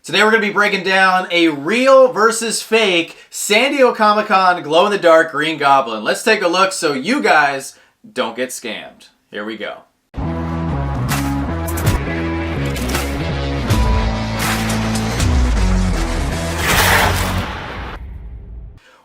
Today we're going to be breaking down a real versus fake San Diego Comic-Con glow-in-the-dark Green Goblin. Let's take a look so you guys don't get scammed. Here we go.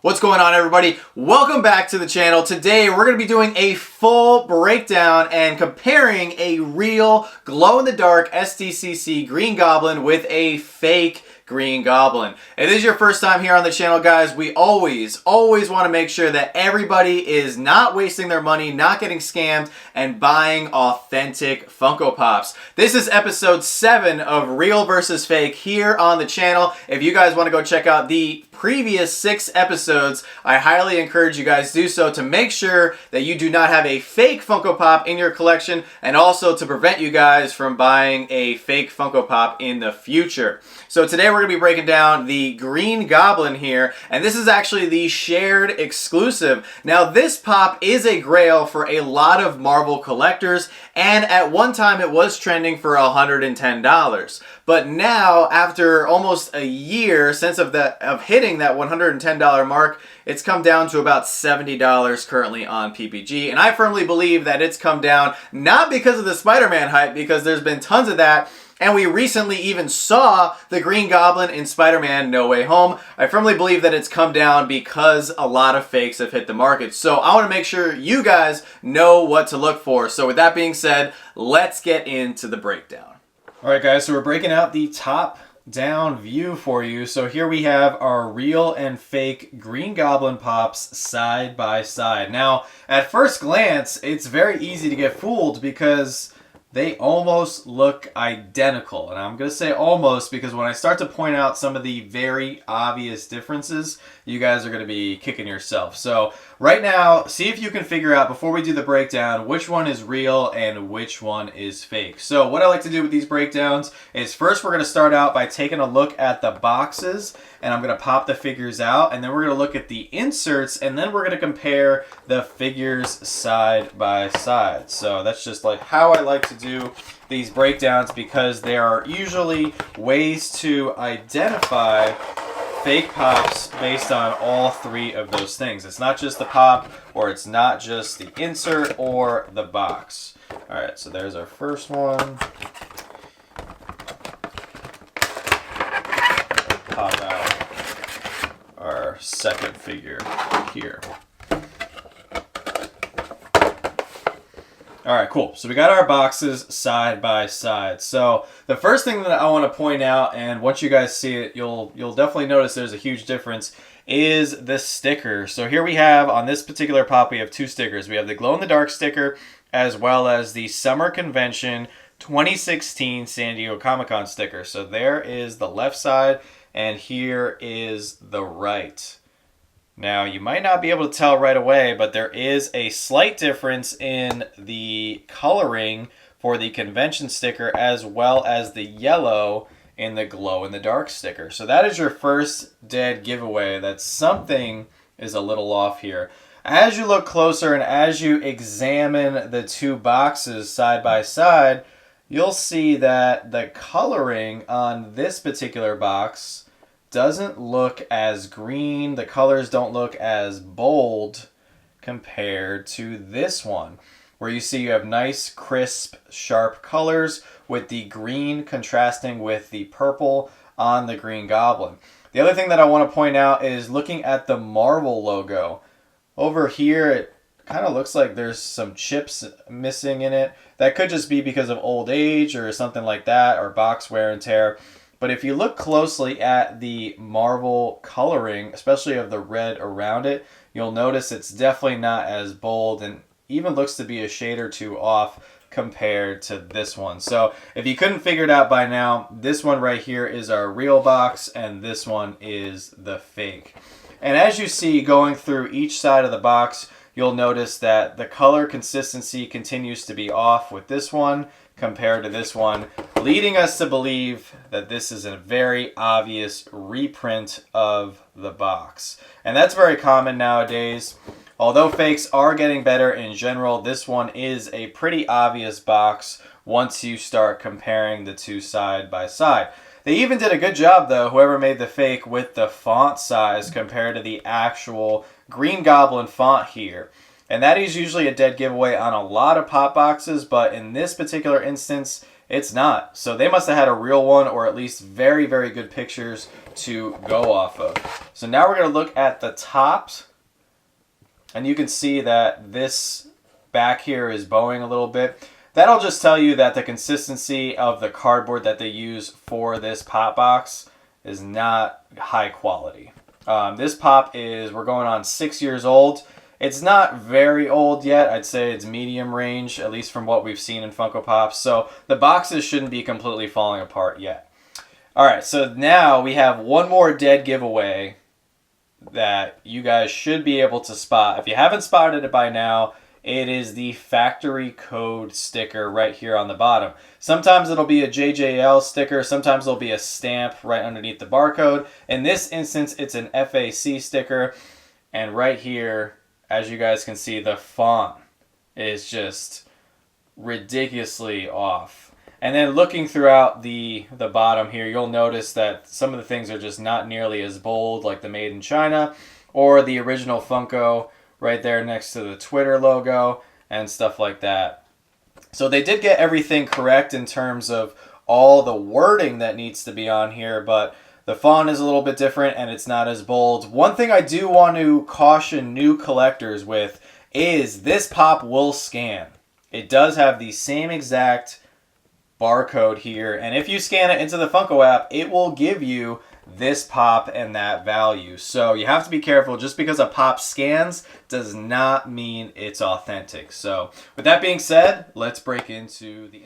What's going on, everybody? Welcome back to the channel. Today we're going to be doing a full breakdown and comparing a real glow-in-the-dark SDCC Green Goblin with a fake Green Goblin. If this is your first time here on the channel, guys, we always want to make sure that everybody is not wasting their money, not getting scammed, and buying authentic Funko Pops. This is episode 7 of Real versus Fake here on the channel. If you guys want to go check out the previous 6 episodes, I highly encourage you guys to do so to make sure that you do not have a fake Funko Pop in your collection, and also to prevent you guys from buying a fake Funko Pop in the future. So today we're going to be breaking down the Green Goblin here, and this is actually the shared exclusive. Now this pop is a grail for a lot of Marvel collectors, and at one time it was trending for $110. But now, after almost a year since of hitting that $110 mark, it's come down to about $70 currently on PPG. And I firmly believe that it's come down not because of the Spider-Man hype, because there's been tons of that. And we recently even saw the Green Goblin in Spider-Man No Way Home. I firmly believe that it's come down because a lot of fakes have hit the market. So I want to make sure you guys know what to look for. So with that being said, let's get into the breakdown. Alright guys, so we're breaking out the top-down view for you. So here we have our real and fake Green Goblin Pops side by side. Now, at first glance, it's very easy to get fooled because they almost look identical. And I'm going to say almost because when I start to point out some of the very obvious differences, you guys are going to be kicking yourself. So right now, see if you can figure out, before we do the breakdown, which one is real and which one is fake. So what I like to do with these breakdowns is first we're going to start out by taking a look at the boxes, and I'm going to pop the figures out, and then we're going to look at the inserts, and then we're going to compare the figures side by side. So that's just like how I like to do these breakdowns, because there are usually ways to identify fake pops based on all 3 of those things. It's not just the pop, or it's not just the insert or the box. Alright, so there's our first one. Pop out our second figure here. Alright, cool. So we got our boxes side by side. So the first thing that I want to point out, and once you guys see it, you'll definitely notice there's a huge difference, is the sticker. So here we have, on this particular pop, we have 2 stickers. We have the glow-in-the-dark sticker, as well as the Summer Convention 2016 San Diego Comic-Con sticker. So there is the left side, and here is the right. Now, you might not be able to tell right away, but there is a slight difference in the coloring for the convention sticker, as well as the yellow in the glow-in-the-dark sticker. So that is your first dead giveaway that something is a little off here. As you look closer and as you examine the 2 boxes side by side, you'll see that the coloring on this particular box doesn't look as green. The colors don't look as bold compared to this one, where you see you have nice, crisp, sharp colors with the green contrasting with the purple on the Green Goblin. The other thing that I want to point out is looking at the Marvel logo. Over here, it kind of looks like there's some chips missing in it. That could just be because of old age or something like that, or box wear and tear. But if you look closely at the Marvel coloring, especially of the red around it, you'll notice it's definitely not as bold, and even looks to be a shade or 2 off compared to this one. So if you couldn't figure it out by now, this one right here is our real box, and this one is the fake. And as you see going through each side of the box, you'll notice that the color consistency continues to be off with this one compared to this one, leading us to believe that this is a very obvious reprint of the box. And that's very common nowadays. Although fakes are getting better in general, this one is a pretty obvious box once you start comparing the 2 side by side. They even did a good job, though, whoever made the fake, with the font size compared to the actual Green Goblin font here. And that is usually a dead giveaway on a lot of pop boxes, but in this particular instance, it's not. So they must have had a real one, or at least very, very good pictures to go off of. So now we're going to look at the tops. And you can see that this back here is bowing a little bit. That'll just tell you that the consistency of the cardboard that they use for this pop box is not high quality. This pop we're going on 6 years old. It's not very old yet. I'd say it's medium range, at least from what we've seen in Funko Pops. So the boxes shouldn't be completely falling apart yet. All right, so now we have one more dead giveaway that you guys should be able to spot. If you haven't spotted it by now, it is the factory code sticker right here on the bottom. Sometimes it'll be a JJL sticker. Sometimes it'll be a stamp right underneath the barcode. In this instance, it's an FAC sticker. And right here, as you guys can see, the font is just ridiculously off. And then looking throughout the bottom here, you'll notice that some of the things are just not nearly as bold, like the Made in China or the original Funko right there next to the Twitter logo and stuff like that. So they did get everything correct in terms of all the wording that needs to be on here, but the font is a little bit different and it's not as bold. One thing I do want to caution new collectors with is this pop will scan. It does have the same exact barcode here, and if you scan it into the Funko app, it will give you this pop and that value. So you have to be careful. Just because a pop scans does not mean it's authentic. So with that being said, let's break into the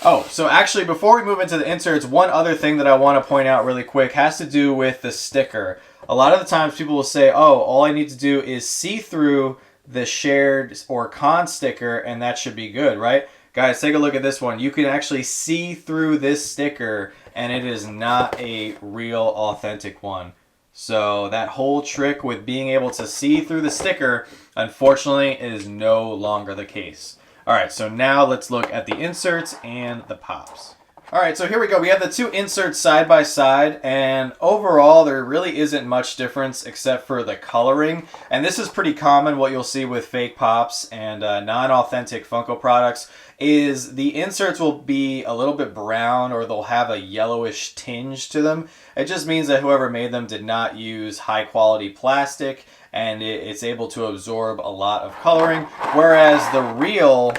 so actually before we move into the inserts, one other thing that I want to point out really quick has to do with the sticker. A lot of the times people will say, oh, all I need to do is see through the shared or con sticker and that should be good, right? Guys, take a look at this one. You can actually see through this sticker and it is not a real authentic one. So that whole trick with being able to see through the sticker, unfortunately, is no longer the case. All right, so now let's look at the inserts and the pops. All right, so here we go. We have the two inserts side by side, and overall, there really isn't much difference except for the coloring. And this is pretty common. What you'll see with fake pops and non-authentic Funko products is the inserts will be a little bit brown, or they'll have a yellowish tinge to them. It just means that whoever made them did not use high-quality plastic, and it's able to absorb a lot of coloring, whereas the real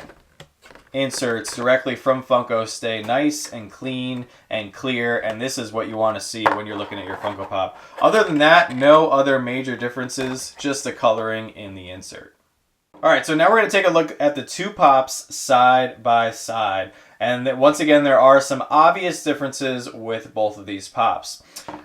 inserts directly from Funko stay nice and clean and clear, and this is what you want to see when you're looking at your Funko Pop. Other than that, no other major differences, just the coloring in the insert. Alright, so now we're going to take a look at the two pops side by side, and once again there are some obvious differences with both of these pops.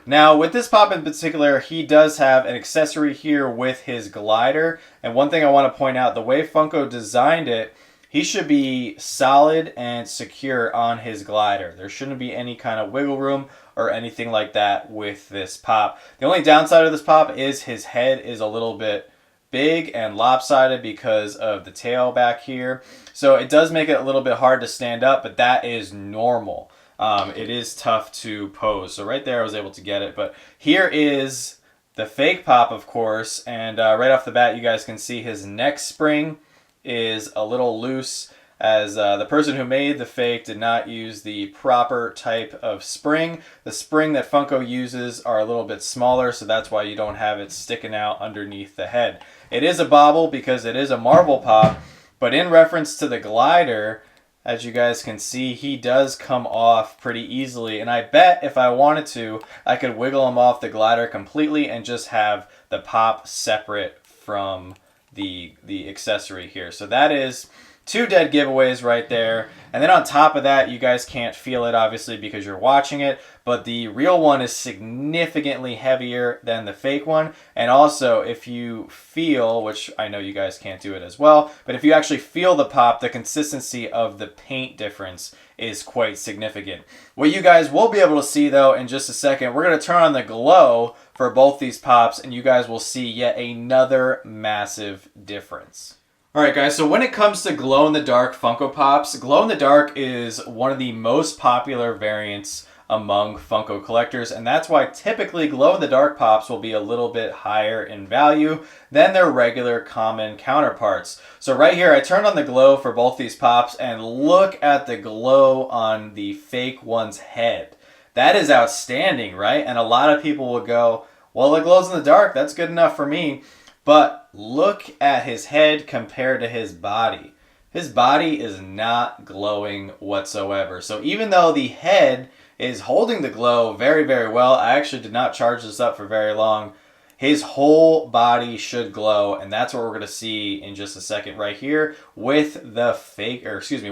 Now with this pop in particular, he does have an accessory here with his glider, and one thing I want to point out, the way Funko designed it, he should be solid and secure on his glider. There shouldn't be any kind of wiggle room or anything like that with this pop. The only downside of this pop is his head is a little bit big and lopsided because of the tail back here. So it does make it a little bit hard to stand up, but that is normal. It is tough to pose. So right there I was able to get it. But here is the fake pop, of course. And right off the bat, you guys can see his neck spring is a little loose, as the person who made the fake did not use the proper type of spring. The spring that Funko uses are a little bit smaller, so that's why you don't have it sticking out underneath the head. It is a bobble because it is a marble pop, but in reference to the glider, as you guys can see, he does come off pretty easily, and I bet if I wanted to, I could wiggle him off the glider completely and just have the pop separate from the accessory here. So that is two dead giveaways right there. And then on top of that, you guys can't feel it obviously because you're watching it, but the real one is significantly heavier than the fake one. And also if you feel, which I know you guys can't do it as well, but if you actually feel the pop, the consistency of the paint difference is quite significant. What you guys will be able to see though in just a second, we're going to turn on the glow for both these pops and you guys will see yet another massive difference. Alright guys, so when it comes to glow-in-the-dark Funko Pops, glow-in-the-dark is one of the most popular variants among Funko collectors, and that's why typically glow-in-the-dark pops will be a little bit higher in value than their regular common counterparts. So right here, I turned on the glow for both these pops, and look at the glow on the fake one's head. That is outstanding, right? And a lot of people will go, well, it glows in the dark, that's good enough for me. But look at his head compared to his body. His body is not glowing whatsoever. So even though the head is holding the glow very, very well, I actually did not charge this up for very long. His whole body should glow, and that's what we're going to see in just a second right here with the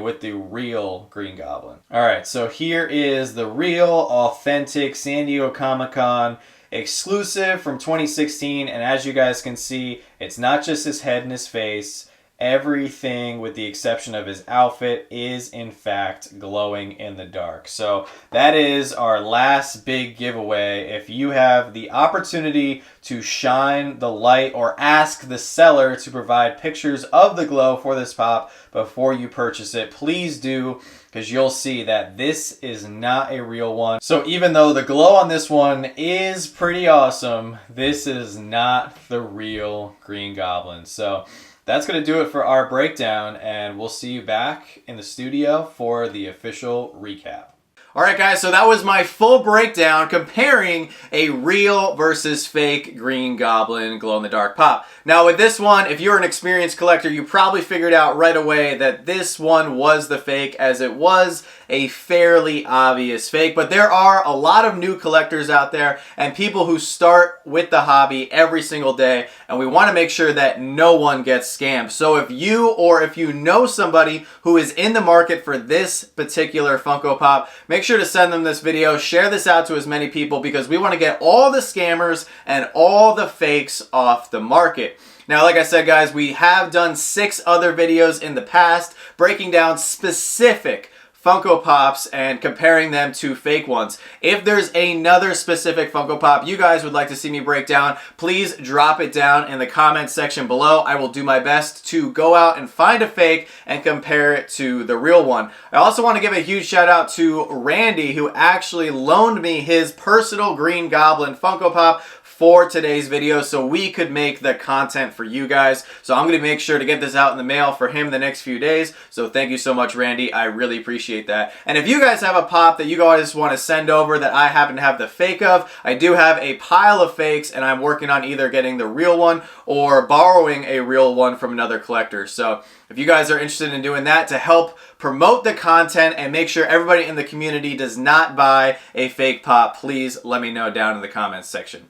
with the real Green Goblin. All right, so here is the real, authentic San Diego Comic-Con exclusive from 2016, and as you guys can see, it's not just his head and his face. Everything, with the exception of his outfit, is in fact glowing in the dark. So that is our last big giveaway. If you have the opportunity to shine the light or ask the seller to provide pictures of the glow for this pop before you purchase it, please do, because you'll see that this is not a real one. So even though the glow on this one is pretty awesome, this is not the real Green Goblin. So that's going to do it for our breakdown, and we'll see you back in the studio for the official recap. Alright guys, so that was my full breakdown comparing a real versus fake Green Goblin glow-in-the-dark pop. Now with this one, if you're an experienced collector, you probably figured out right away that this one was the fake, as it was a fairly obvious fake. But there are a lot of new collectors out there and people who start with the hobby every single day, and we want to make sure that no one gets scammed. So if you know somebody who is in the market for this particular Funko Pop, make sure to send them this video, share this out to as many people, because we want to get all the scammers and all the fakes off the market. Now, like I said, guys, we have done 6 other videos in the past breaking down specific Funko Pops and comparing them to fake ones. If there's another specific Funko Pop you guys would like to see me break down, please drop it down in the comments section below. I will do my best to go out and find a fake and compare it to the real one. I also want to give a huge shout out to Randy, who actually loaned me his personal Green Goblin Funko Pop for today's video so we could make the content for you guys. So I'm going to make sure to get this out in the mail for him the next few days. So thank you so much, Randy. I really appreciate that. And if you guys have a pop that you guys want to send over that I happen to have the fake of, I do have a pile of fakes, and I'm working on either getting the real one or borrowing a real one from another collector. So if you guys are interested in doing that to help promote the content and make sure everybody in the community does not buy a fake pop, please let me know down in the comments section.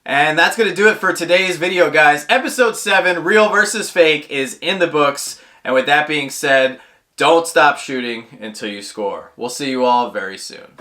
And that's going to do it for today's video, guys. Episode 7, Real versus Fake, is in the books. And with that being said, don't stop shooting until you score. We'll see you all very soon.